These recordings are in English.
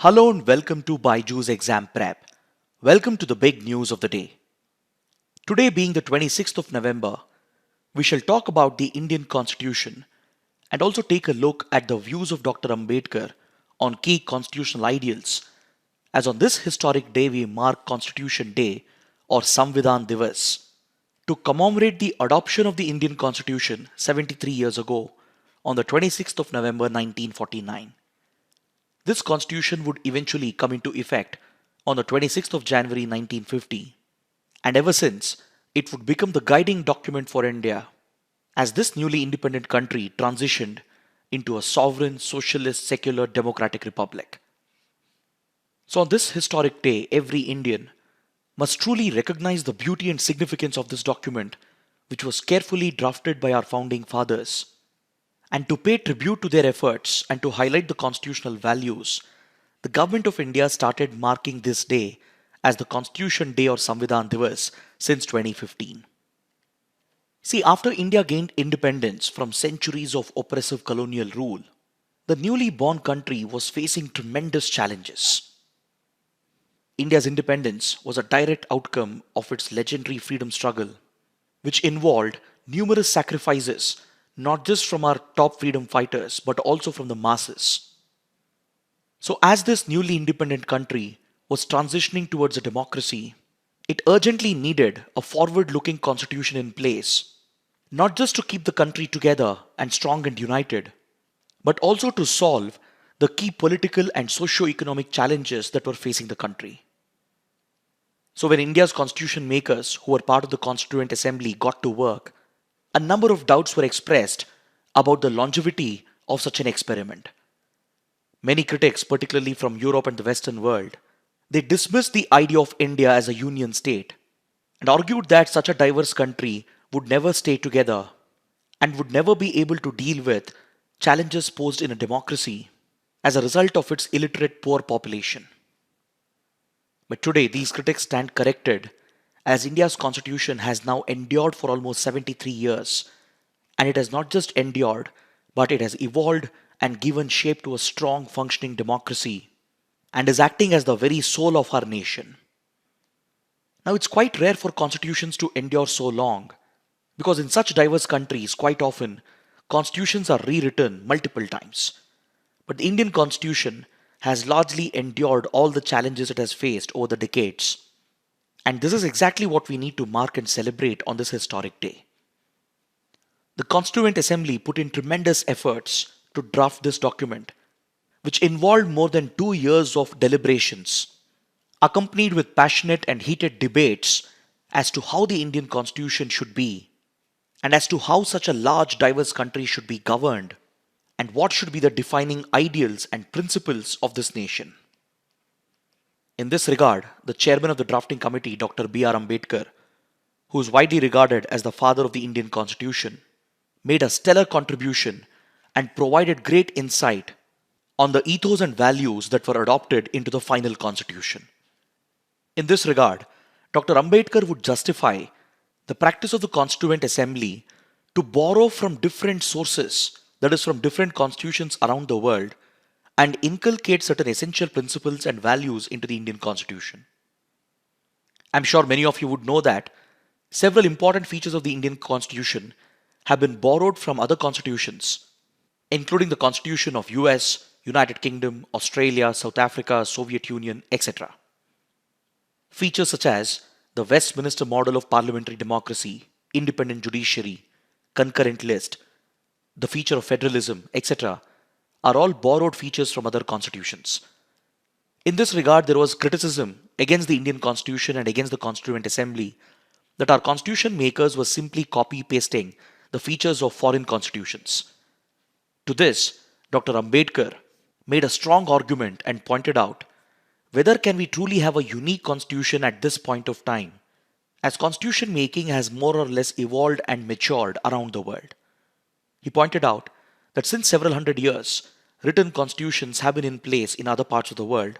Hello and welcome to BYJU'S Exam Prep. Welcome to the big news of the day. Today being the 26th of November, we shall talk about the Indian Constitution and also take a look at the views of Dr. Ambedkar on key constitutional ideals, as on this historic day we mark Constitution Day or Samvidhan Divas to commemorate the adoption of the Indian Constitution 73 years ago on the 26th of November 1949. This constitution would eventually come into effect on the 26th of January 1950, and ever since, it would become the guiding document for India as this newly independent country transitioned into a sovereign, socialist, secular, democratic republic. So, on this historic day, every Indian must truly recognize the beauty and significance of this document, which was carefully drafted by our founding fathers. And to pay tribute to their efforts and to highlight the constitutional values, the Government of India started marking this day as the Constitution Day or Samvidhan Divas since 2015. See, after India gained independence from centuries of oppressive colonial rule, the newly born country was facing tremendous challenges. India's independence was a direct outcome of its legendary freedom struggle, which involved numerous sacrifices not just from our top freedom fighters, but also from the masses. So, as this newly independent country was transitioning towards a democracy, it urgently needed a forward looking constitution in place, not just to keep the country together and strong and united, but also to solve the key political and socio-economic challenges that were facing the country. So, when India's constitution makers, who were part of the Constituent Assembly, got to work, a number of doubts were expressed about the longevity of such an experiment. Many critics, particularly from Europe and the Western world, they dismissed the idea of India as a union state and argued that such a diverse country would never stay together and would never be able to deal with challenges posed in a democracy as a result of its illiterate poor population. But today, these critics stand corrected, as India's constitution has now endured for almost 73 years, and it has not just endured, but it has evolved and given shape to a strong functioning democracy and is acting as the very soul of our nation. Now, it's quite rare for constitutions to endure so long, because in such diverse countries, quite often, constitutions are rewritten multiple times. But the Indian constitution has largely endured all the challenges it has faced over the decades. And this is exactly what we need to mark and celebrate on this historic day. The Constituent Assembly put in tremendous efforts to draft this document, which involved more than 2 years of deliberations, accompanied with passionate and heated debates as to how the Indian Constitution should be, and as to how such a large, diverse country should be governed, and what should be the defining ideals and principles of this nation. In this regard, the chairman of the drafting committee, Dr. B.R. Ambedkar, who is widely regarded as the father of the Indian Constitution, made a stellar contribution and provided great insight on the ethos and values that were adopted into the final constitution. In this regard, Dr. Ambedkar would justify the practice of the Constituent Assembly to borrow from different sources, that is, from different constitutions around the world, and inculcate certain essential principles and values into the Indian Constitution. I'm sure many of you would know that several important features of the Indian Constitution have been borrowed from other constitutions, including the Constitution of US, United Kingdom, Australia, South Africa, Soviet Union, etc. Features such as the Westminster model of parliamentary democracy, independent judiciary, concurrent list, the feature of federalism, etc., are all borrowed features from other constitutions. In this regard, there was criticism against the Indian Constitution and against the Constituent Assembly that our constitution makers were simply copy-pasting the features of foreign constitutions. To this, Dr. Ambedkar made a strong argument and pointed out whether can we truly have a unique constitution at this point of time, as constitution making has more or less evolved and matured around the world. He pointed out that since several hundred years, written constitutions have been in place in other parts of the world,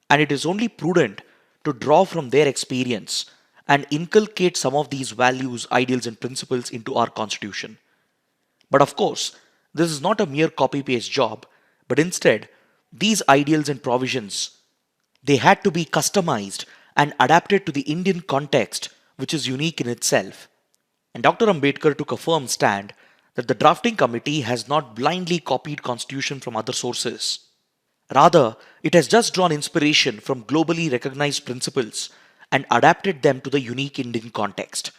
and it is only prudent to draw from their experience and inculcate some of these values, ideals, and principles into our constitution. But of course, this is not a mere copy paste job, but instead, These ideals and provisions, they had to be customized and adapted to the Indian context, which is unique in itself. And Dr. Ambedkar took a firm stand that the drafting committee has not blindly copied constitution from other sources. Rather, it has just drawn inspiration from globally recognized principles and adapted them to the unique Indian context.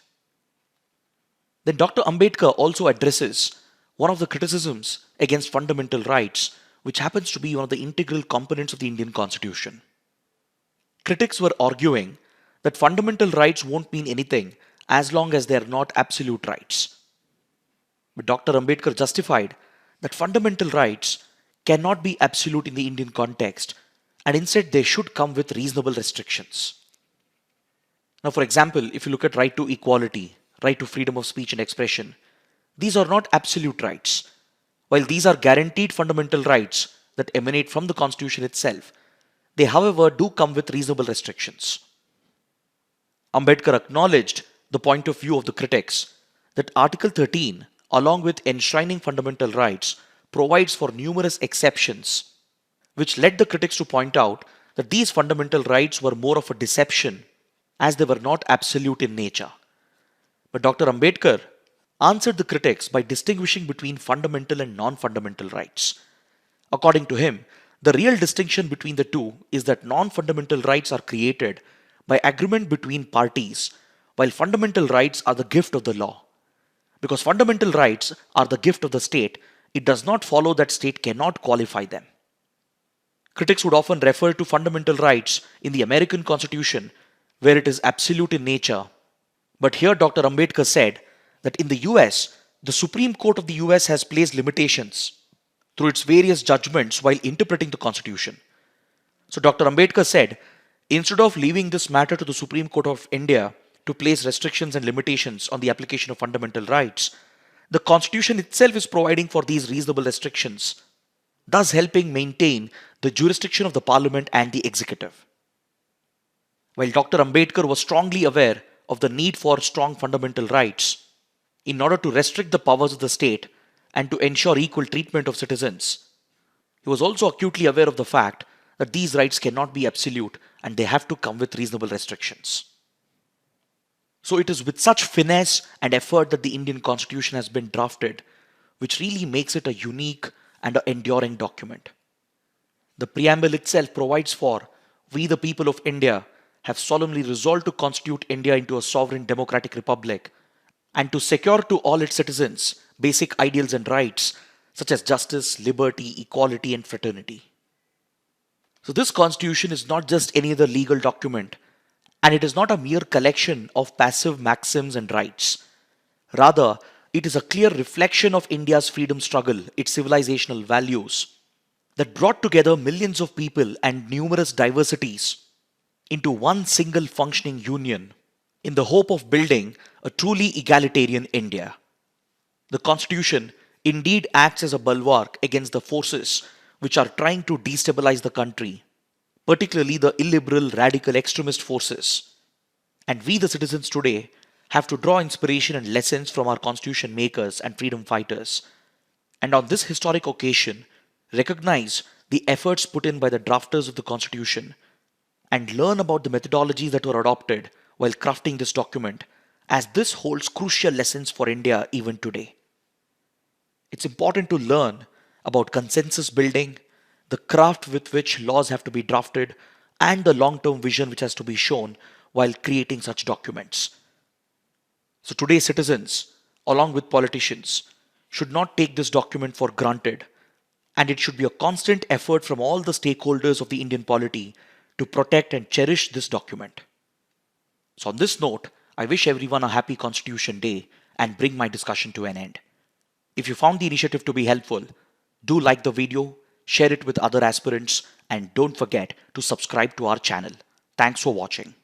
Then Dr. Ambedkar also addresses one of the criticisms against fundamental rights, which happens to be one of the integral components of the Indian Constitution. Critics were arguing that fundamental rights won't mean anything as long as they are not absolute rights. But Dr. Ambedkar justified that fundamental rights cannot be absolute in the Indian context, and instead they should come with reasonable restrictions. Now, for example, if you look at right to equality, right to freedom of speech and expression, these are not absolute rights. While these are guaranteed fundamental rights that emanate from the Constitution itself, they, however, do come with reasonable restrictions. Ambedkar acknowledged the point of view of the critics that Article 13, along with enshrining fundamental rights, provides for numerous exceptions, which led the critics to point out that these fundamental rights were more of a deception as they were not absolute in nature. But Dr. Ambedkar answered the critics by distinguishing between fundamental and non-fundamental rights. According to him, the real distinction between the two is that non-fundamental rights are created by agreement between parties, while fundamental rights are the gift of the law. Because fundamental rights are the gift of the state, it does not follow that state cannot qualify them. Critics would often refer to fundamental rights in the American Constitution, where it is absolute in nature. But here Dr. Ambedkar said that in the US, the Supreme Court of the US has placed limitations through its various judgments while interpreting the Constitution. So Dr. Ambedkar said, instead of leaving this matter to the Supreme Court of India to place restrictions and limitations on the application of fundamental rights, the Constitution itself is providing for these reasonable restrictions, thus helping maintain the jurisdiction of the Parliament and the Executive. While Dr. Ambedkar was strongly aware of the need for strong fundamental rights in order to restrict the powers of the state and to ensure equal treatment of citizens, he was also acutely aware of the fact that these rights cannot be absolute and they have to come with reasonable restrictions. So it is with such finesse and effort that the Indian Constitution has been drafted, which really makes it a unique and an enduring document. The preamble itself provides for, "We the people of India have solemnly resolved to constitute India into a sovereign democratic republic and to secure to all its citizens basic ideals and rights such as justice, liberty, equality and fraternity." So this constitution is not just any other legal document, and it is not a mere collection of passive maxims and rights. Rather, it is a clear reflection of India's freedom struggle, its civilizational values, that brought together millions of people and numerous diversities into one single functioning union in the hope of building a truly egalitarian India. The Constitution indeed acts as a bulwark against the forces which are trying to destabilize the country, particularly the illiberal radical extremist forces. And we the citizens today have to draw inspiration and lessons from our constitution makers and freedom fighters. And on this historic occasion, recognize the efforts put in by the drafters of the constitution and learn about the methodologies that were adopted while crafting this document, as this holds crucial lessons for India even today. It's important to learn about consensus building, the craft with which laws have to be drafted, and the long-term vision which has to be shown while creating such documents. So today's citizens, along with politicians, should not take this document for granted, and it should be a constant effort from all the stakeholders of the Indian polity to protect and cherish this document. So on this note, I wish everyone a happy Constitution Day and bring my discussion to an end. If you found the initiative to be helpful, do like the video, share it with other aspirants, and don't forget to subscribe to our channel. Thanks for watching.